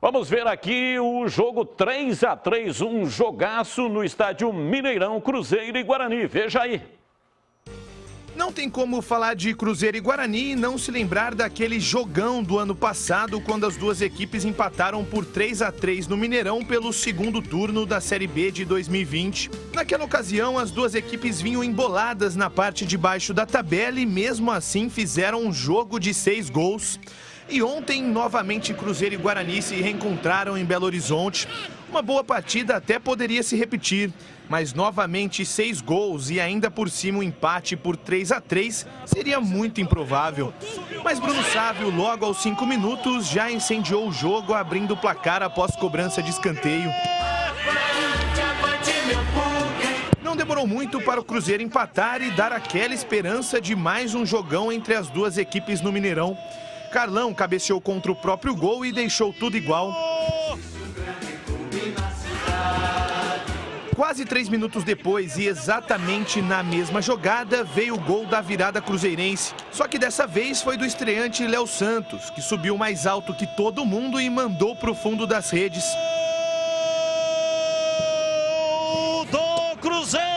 Vamos ver aqui o jogo 3-3, um jogaço no estádio Mineirão, Cruzeiro e Guarani. Veja aí. Não tem como falar de Cruzeiro e Guarani e não se lembrar daquele jogão do ano passado, quando as duas equipes empataram por 3-3 no Mineirão pelo segundo turno da Série B de 2020. Naquela ocasião, as duas equipes vinham emboladas na parte de baixo da tabela e mesmo assim fizeram um jogo de 6 gols. E ontem, novamente, Cruzeiro e Guarani se reencontraram em Belo Horizonte. Uma boa partida até poderia se repetir, mas novamente 6 gols e ainda por cima um empate por 3-3 seria muito improvável. Mas Bruno Sávio, logo aos 5 minutos, já incendiou o jogo, abrindo o placar após cobrança de escanteio. Não demorou muito para o Cruzeiro empatar e dar aquela esperança de mais um jogão entre as duas equipes no Mineirão. Carlão cabeceou contra o próprio gol e deixou tudo igual. Quase 3 minutos depois e exatamente na mesma jogada veio o gol da virada cruzeirense. Só que dessa vez foi do estreante Léo Santos, que subiu mais alto que todo mundo e mandou para o fundo das redes. Do Cruzeiro!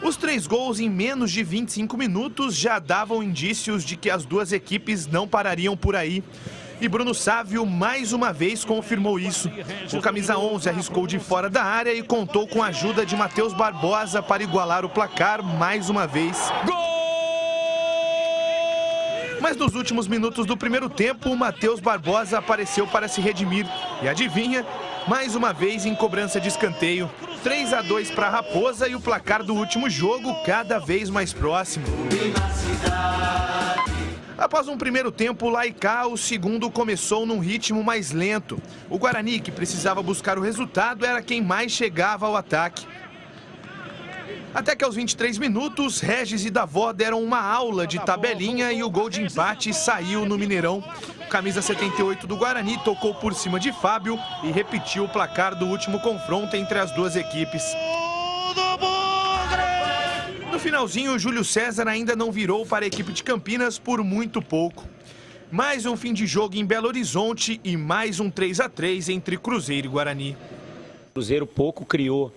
Os 3 gols em menos de 25 minutos já davam indícios de que as duas equipes não parariam por aí. E Bruno Sávio mais uma vez confirmou isso. O camisa 11 arriscou de fora da área e contou com a ajuda de Matheus Barbosa para igualar o placar mais uma vez. Mas nos últimos minutos do primeiro tempo, o Matheus Barbosa apareceu para se redimir. E adivinha? Mais uma vez em cobrança de escanteio. 3-2 para a Raposa e o placar do último jogo cada vez mais próximo. Após um primeiro tempo lá e cá, o segundo começou num ritmo mais lento. O Guarani, que precisava buscar o resultado, era quem mais chegava ao ataque. Até que aos 23 minutos, Regis e Davó deram uma aula de tabelinha e o gol de empate saiu no Mineirão. O camisa 78 do Guarani tocou por cima de Fábio e repetiu o placar do último confronto entre as duas equipes. No finalzinho, o Júlio César ainda não virou para a equipe de Campinas por muito pouco. Mais um fim de jogo em Belo Horizonte e mais um 3-3 entre Cruzeiro e Guarani. O Cruzeiro pouco criou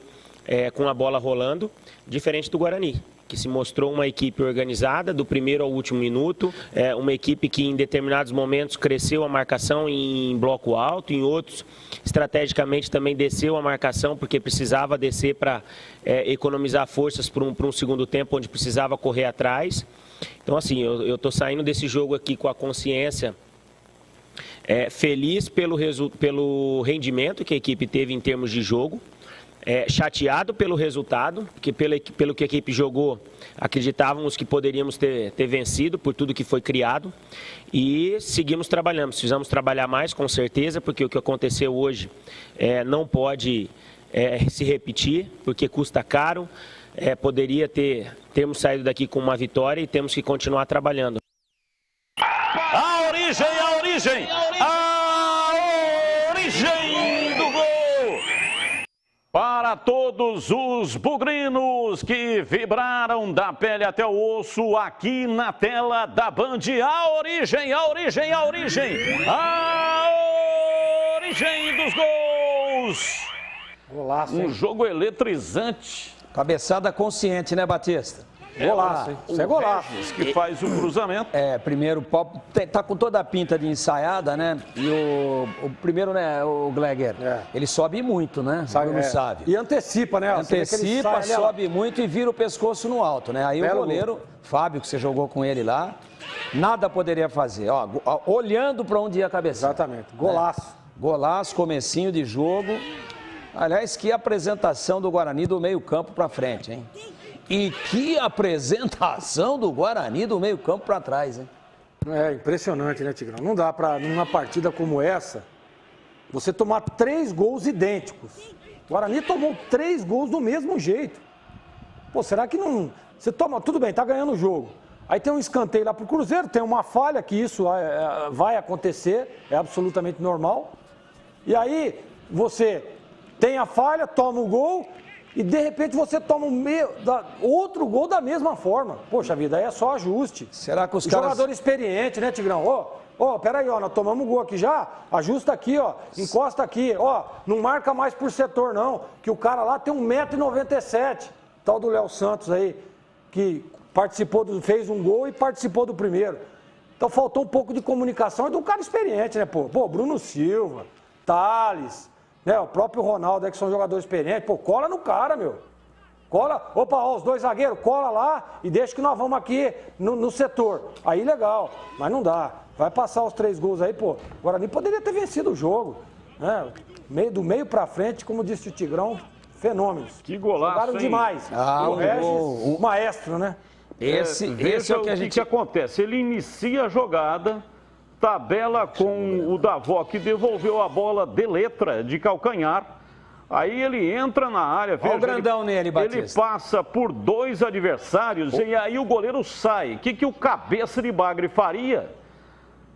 com a bola rolando, diferente do Guarani, que se mostrou uma equipe organizada do primeiro ao último minuto, uma equipe que em determinados momentos cresceu a marcação em bloco alto, em outros estrategicamente também desceu a marcação porque precisava descer para economizar forças para um segundo tempo onde precisava correr atrás. Então assim, eu estou saindo desse jogo aqui com a consciência feliz pelo rendimento que a equipe teve em termos de jogo. Chateado pelo resultado, porque pelo que a equipe jogou, acreditávamos que poderíamos ter vencido por tudo que foi criado e seguimos trabalhando. Precisamos trabalhar mais, com certeza, porque o que aconteceu hoje não pode se repetir, porque custa caro, poderia termos saído daqui com uma vitória e temos que continuar trabalhando. A origem do gol! Para todos os bugrinos que vibraram da pele até o osso aqui na tela da Band, a origem dos gols! Golaço, hein? Um jogo eletrizante. Cabeçada consciente, né, Batista? Golaço, isso é golaço. Que faz o cruzamento. Primeiro pau, tá com toda a pinta de ensaiada, né? E o primeiro, né, o Gleger, ele sobe muito, né? Não sabe. E antecipa, né? Antecipa, sobe muito e vira o pescoço no alto, né? Aí o goleiro, Fábio, que você jogou com ele lá, nada poderia fazer. Ó, olhando para onde ia a cabeça. Exatamente. Golaço. Golaço, comecinho de jogo. Aliás, que apresentação do Guarani do meio-campo para frente, hein? E que apresentação do Guarani do meio-campo para trás, hein? É impressionante, né, Tigrão? Não dá para, numa partida como essa, você tomar 3 gols idênticos. O Guarani tomou 3 gols do mesmo jeito. Pô, será que não... Você toma... Tudo bem, tá ganhando o jogo. Aí tem um escanteio lá pro Cruzeiro, tem uma falha, que isso vai acontecer, é absolutamente normal. E aí você tem a falha, toma o gol... E de repente você toma outro gol da mesma forma. Poxa vida, aí é só ajuste. Será que os caras... Jogador experiente, né, Tigrão? Ó, peraí, ó, nós tomamos um gol aqui já, ajusta aqui, ó, encosta aqui, ó, não marca mais por setor não, que o cara lá tem 1,97 m, tal do Léo Santos aí, que fez um gol e participou do primeiro. Então faltou um pouco de comunicação e de um cara experiente, né, pô? Pô, Bruno Silva, Thales, né, o próprio Ronaldo, que são jogadores experientes, pô, cola no cara, meu. Cola, opa, ó, os dois zagueiros, cola lá e deixa que nós vamos aqui no setor. Aí legal, mas não dá. Vai passar os 3 gols aí, pô. O Guarani poderia ter vencido o jogo. Né? Do meio pra frente, como disse o Tigrão, fenômenos. Que golaço, jogaram demais. O Regis, maestro, né? Esse é o que a gente... O que acontece? Ele inicia a jogada, tabela com o Davó, que devolveu a bola de letra, de calcanhar. Aí ele entra na área, olha o grandão nele, Batista. Ele passa por 2 adversários e aí o goleiro sai. O que o cabeça de bagre faria?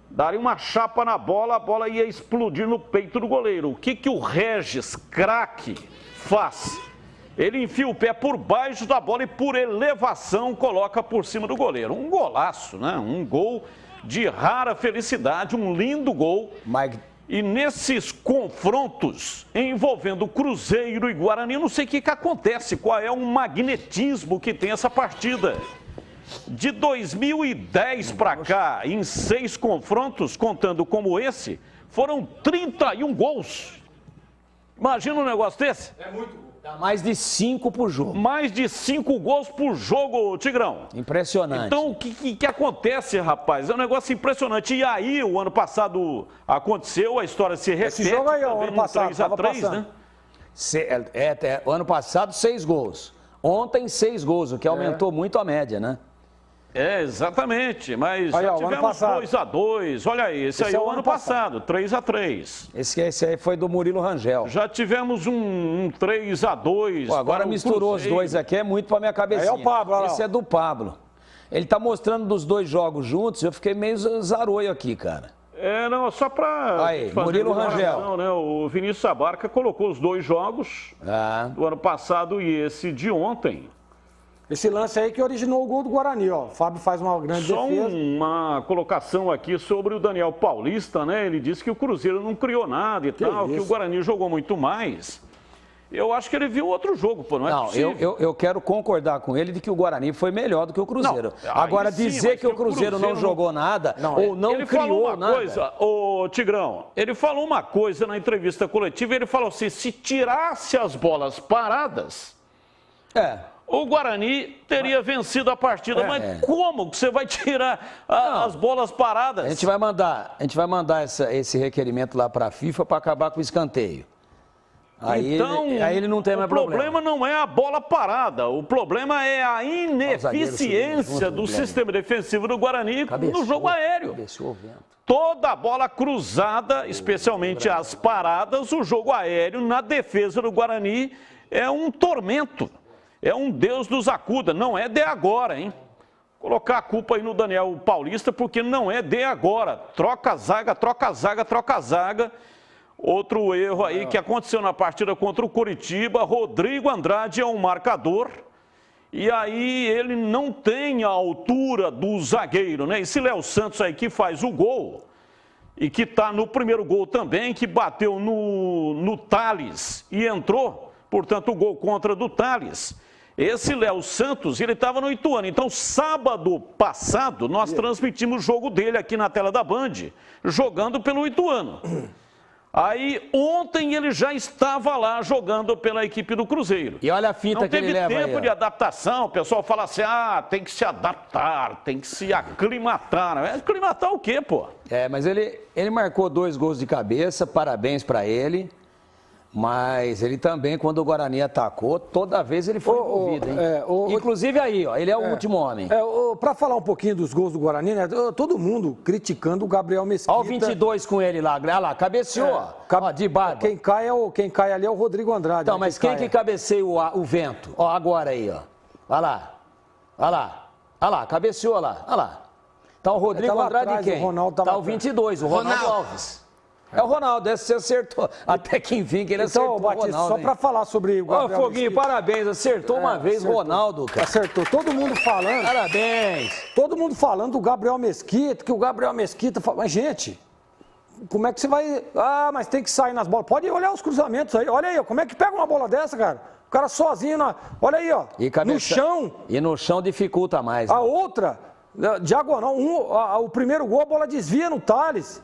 Daria uma chapa na bola, a bola ia explodir no peito do goleiro. O que o Regis, craque, faz? Ele enfia o pé por baixo da bola e por elevação coloca por cima do goleiro. Um golaço, né? Um gol de rara felicidade, um lindo gol. E nesses confrontos envolvendo Cruzeiro e Guarani, eu não sei o que acontece, qual é o magnetismo que tem essa partida. De 2010 para cá, em 6 confrontos, contando como esse, foram 31 gols. Imagina um negócio desse? É muito gol. Dá mais de 5 por jogo. Mais de 5 gols por jogo, Tigrão. Impressionante. Então, o que acontece, rapaz? É um negócio impressionante. E aí, o ano passado aconteceu, a história se repete. Esse jogo aí, ó, ano passado, 3-3, né? O ano passado, 6 gols. Ontem, 6 gols, o que aumentou muito a média, né? É, exatamente, mas aí, já ó, tivemos 2-2, olha aí, esse aí é o ano passado, 3-3. Esse aí foi do Murilo Rangel. Já tivemos um 3-2. Agora misturou os dois aqui, é muito pra minha cabecinha. Aí é o Pablo, olha lá. Esse é do Pablo. Ele tá mostrando dos 2 jogos juntos, eu fiquei meio zaroio aqui, cara. É, não, só pra... Aí, Murilo Rangel. Né? O Vinícius Abarca colocou os 2 jogos do ano passado e esse de ontem. Esse lance aí que originou o gol do Guarani, ó. O Fábio faz uma grande defesa. Só uma colocação aqui sobre o Daniel Paulista, né? Ele disse que o Cruzeiro não criou nada e tal, que o Guarani jogou muito mais. Eu acho que ele viu outro jogo, pô, não é possível. Eu quero concordar com ele de que o Guarani foi melhor do que o Cruzeiro. Não, agora, sim, dizer que o Cruzeiro não jogou nada ou não ele criou falou uma nada... coisa, ô Tigrão, ele falou uma coisa na entrevista coletiva, ele falou assim, se tirasse as bolas paradas... O Guarani teria vencido a partida, mas como que você vai tirar as bolas paradas? A gente vai mandar esse requerimento lá para a FIFA para acabar com o escanteio. Aí ele não tem mais problema. O problema não é a bola parada, o problema é a ineficiência do sistema defensivo do Guarani no jogo aéreo. Toda a bola cruzada, especialmente as paradas, o jogo aéreo na defesa do Guarani é um tormento. É um Deus nos acuda, não é de agora, hein? Colocar a culpa aí no Daniel Paulista, porque não é de agora. Troca a zaga, troca a zaga, troca a zaga. Outro erro aí que aconteceu na partida contra o Coritiba, Rodrigo Andrade é um marcador. E aí ele não tem a altura do zagueiro, né? Esse Léo Santos aí que faz o gol, e que está no primeiro gol também, que bateu no Thales e entrou, portanto o gol contra do Thales. Esse Léo Santos, ele estava no Ituano. Então, sábado passado, nós transmitimos o jogo dele aqui na tela da Band, jogando pelo Ituano. Aí, ontem ele já estava lá jogando pela equipe do Cruzeiro. E olha a fita que ele leva aí. Não teve tempo de adaptação. O pessoal fala assim, tem que se adaptar, tem que se aclimatar. Aclimatar o quê, pô? Mas ele marcou 2 gols de cabeça, parabéns para ele. Mas ele também, quando o Guarani atacou, toda vez ele foi envolvido, hein? Inclusive aí, ó, ele é o último homem. Para falar um pouquinho dos gols do Guarani, né? Todo mundo criticando o Gabriel Mesquita. Olha o 22 com ele lá, olha lá, cabeceou, ó, de barba. Quem cai ali é o Rodrigo Andrade. Então, mas quem que cabeceia o vento? Ó, agora aí, ó. Olha lá, cabeceou lá, olha lá. Tá o Rodrigo Andrade e quem? Tá o 22, o Ronaldo Alves. É o Ronaldo, esse você acertou. Até que enfim, que ele acertou. Então, Batista, Ronaldo, só para falar sobre o Gabriel Foguinho, Mesquita. parabéns, acertou uma vez, acertou. Ronaldo, cara. Acertou. Todo mundo falando. Parabéns. Todo mundo falando do Gabriel Mesquita, que o Gabriel Mesquita... Mas, gente, como é que você vai... Ah, mas tem que sair nas bolas. Pode olhar os cruzamentos aí. Olha aí, ó, como é que pega uma bola dessa, cara? O cara sozinho na... Olha aí, ó, no chão. E no chão dificulta mais. A outra, diagonal, o primeiro gol, a bola desvia no Thales.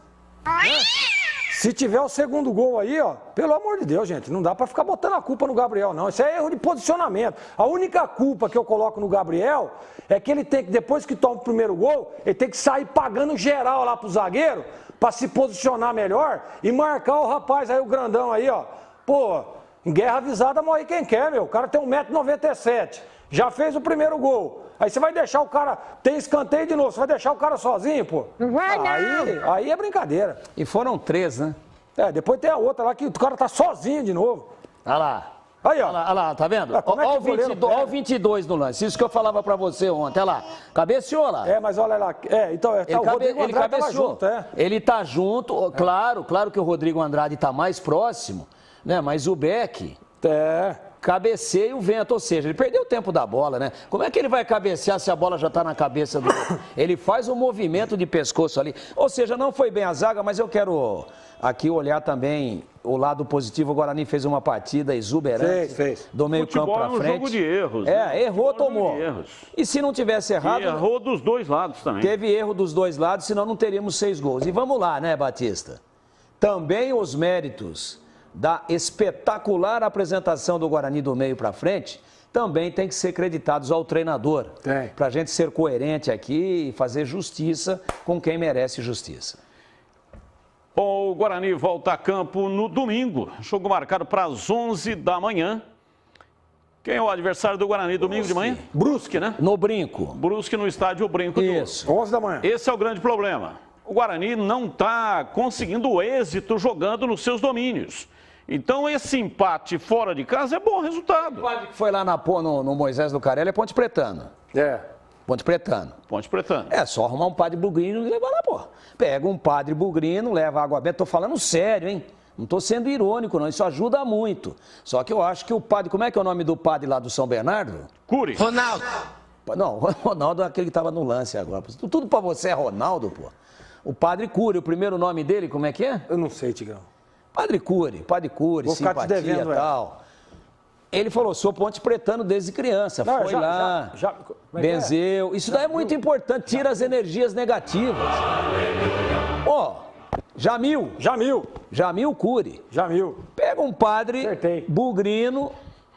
Se tiver o segundo gol aí, ó, pelo amor de Deus, gente, não dá pra ficar botando a culpa no Gabriel, não. Isso é erro de posicionamento. A única culpa que eu coloco no Gabriel é que ele tem que, depois que toma o primeiro gol, ele tem que sair pagando geral lá pro zagueiro pra se posicionar melhor e marcar o rapaz aí, o grandão aí, ó. Pô, em guerra avisada morre quem quer, meu. O cara tem 1,97 m, já fez o primeiro gol. Aí você vai deixar o cara, tem escanteio de novo, você vai deixar o cara sozinho, pô? Não vai, não. Aí é brincadeira. E foram 3, né? Depois tem a outra lá que o cara tá sozinho de novo. Olha lá. Aí, ó. Olha lá, tá vendo? Olha o 22 no lance, isso que eu falava pra você ontem, olha lá. Cabeceou lá. Mas olha lá. Então, o Rodrigo Andrade cabeceou. junto, Ele tá junto, claro que o Rodrigo Andrade tá mais próximo, né? Mas o Beck... cabeceia o vento, ou seja, ele perdeu o tempo da bola, né? Como é que ele vai cabecear se a bola já está na cabeça do... Ele faz um movimento de pescoço ali. Ou seja, não foi bem a zaga, mas eu quero aqui olhar também o lado positivo. O Guarani fez uma partida exuberante. Fez. Do meio campo para frente. É um jogo de erros. Errou, tomou. E se não tivesse errado... E errou dos dois lados também. Teve erro dos dois lados, senão não teríamos 6 gols. E vamos lá, né, Batista? Também os méritos da espetacular apresentação do Guarani do meio para frente, também tem que ser creditados ao treinador. Para a gente ser coerente aqui e fazer justiça com quem merece justiça. O Guarani volta a campo no domingo. Jogo marcado para as 11 da manhã. Quem é o adversário do Guarani domingo de manhã? Brusque, né? No Brinco. Brusque no estádio Brinco. Isso. 11 da manhã. Esse é o grande problema. O Guarani não está conseguindo êxito jogando nos seus domínios. Então, esse empate fora de casa é bom resultado. O padre que foi lá no Moisés do Carelli é Ponte Pretano. Ponte Pretano. Ponte Pretano. É só arrumar um padre bugrino e levar lá, pô. Pega um padre bugrino, leva água benta. Tô falando sério, hein? Não tô sendo irônico, não. Isso ajuda muito. Só que eu acho que o padre... Como é que é o nome do padre lá do São Bernardo? Cury. Ronaldo. Não, Ronaldo é aquele que tava no lance agora. Tudo pra você é Ronaldo, pô. O padre Cury, o primeiro nome dele, como é que é? Eu não sei, Tigrão. Padre Cury, simpatia e tal. Ele falou, sou Ponte Pretano desde criança, foi lá, benzeu. Isso daí é muito importante, tira as energias negativas. Jamil Cury. Pega um padre bugrino,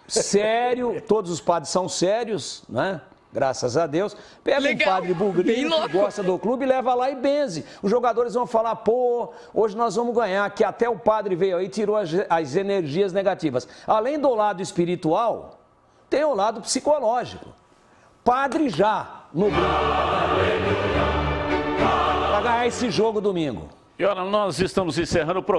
sério, todos os padres são sérios, né? Graças a Deus. Pega um padre bugrino que gosta do clube e leva lá e benze. Os jogadores vão falar, pô, hoje nós vamos ganhar, que até o padre veio aí e tirou as energias negativas. Além do lado espiritual, tem o lado psicológico. Padre já no Brinco. Para ganhar esse jogo domingo. E olha, nós estamos encerrando o programa.